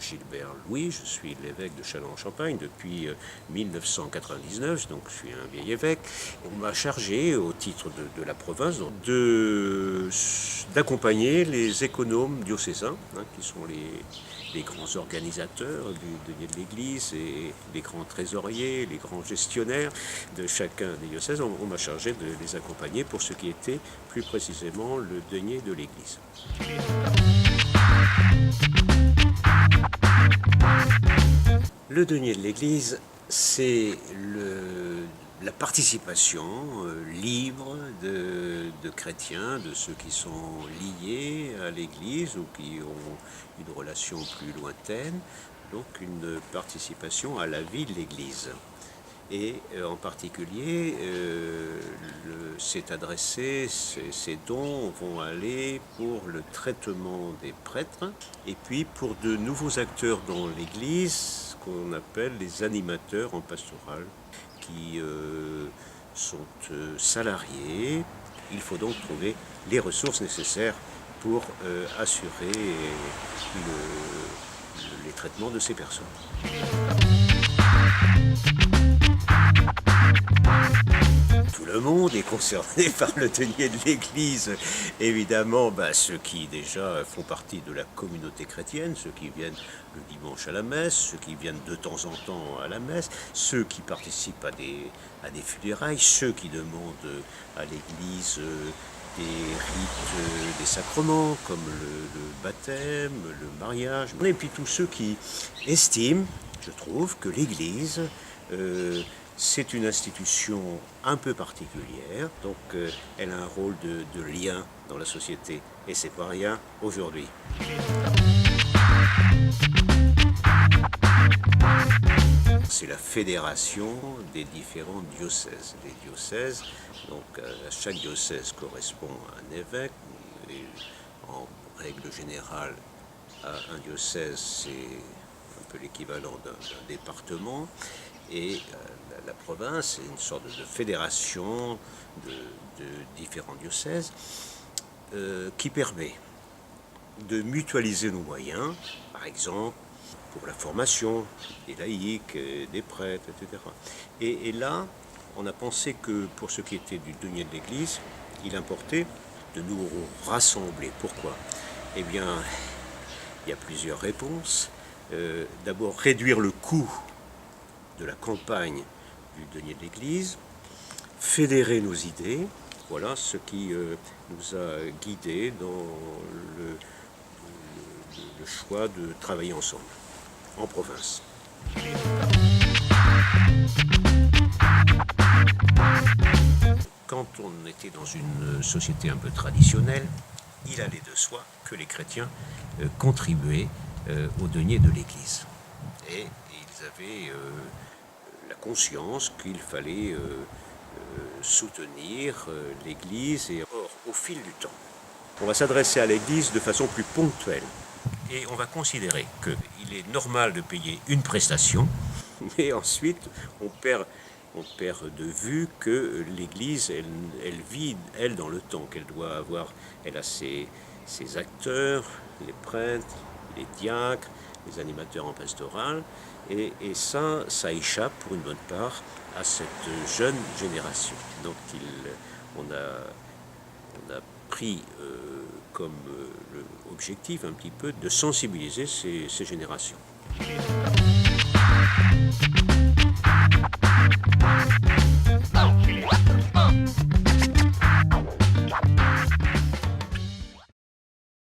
Gilbert Louis, je suis l'évêque de Châlons-en-Champagne depuis 1999, donc je suis un vieil évêque. On m'a chargé, au titre de la province, d'accompagner les économes diocésains, qui sont les grands organisateurs du denier de l'Église et les grands trésoriers, les grands gestionnaires de chacun des diocèses. On m'a chargé de les accompagner pour ce qui était plus précisément le denier de l'Église. Le denier de l'Église, c'est la participation libre de chrétiens, de ceux qui sont liés à l'Église ou qui ont une relation plus lointaine, donc une participation à la vie de l'Église. Et en particulier, ces dons vont aller pour le traitement des prêtres et puis pour de nouveaux acteurs dans l'Église qu'on appelle les animateurs en pastoral qui sont salariés. Il faut donc trouver les ressources nécessaires pour assurer les traitements de ces personnes. Tout le monde est concerné par le denier de l'Église. Évidemment, ceux qui déjà font partie de la communauté chrétienne, ceux qui viennent le dimanche à la messe, ceux qui viennent de temps en temps à la messe, ceux qui participent à des funérailles, ceux qui demandent à l'Église des rites, des sacrements comme le baptême, le mariage, et puis tous ceux qui estiment, je trouve, que l'Église c'est une institution un peu particulière, donc elle a un rôle de lien dans la société, et c'est pas rien aujourd'hui. C'est la fédération des différents diocèses. Les diocèses, donc à chaque diocèse correspond à un évêque, et en règle générale, un diocèse c'est un peu l'équivalent d'un département, et la province est une sorte de fédération de différents diocèses qui permet de mutualiser nos moyens, par exemple pour la formation des laïcs, des prêtres, etc. Et là, on a pensé que pour ce qui était du denier de l'Église, il importait de nous rassembler. Pourquoi ? Eh bien, il y a plusieurs réponses. D'abord, réduire le coût de la campagne du denier de l'Église, fédérer nos idées, voilà ce qui nous a guidés dans le choix de travailler ensemble, en province. Quand on était dans une société un peu traditionnelle, il allait de soi que les chrétiens contribuaient au denier de l'Église. Et ils avaient la conscience qu'il fallait soutenir l'Église. Et or, au fil du temps, on va s'adresser à l'Église de façon plus ponctuelle. Et on va considérer qu'il est normal de payer une prestation, mais ensuite on perd de vue que l'Église, elle vit, elle, dans le temps, qu'elle doit avoir. Elle a ses acteurs, les prêtres, les diacres, les animateurs en pastoral, et ça échappe pour une bonne part à cette jeune génération. Donc on a pris comme objectif un petit peu de sensibiliser ces générations.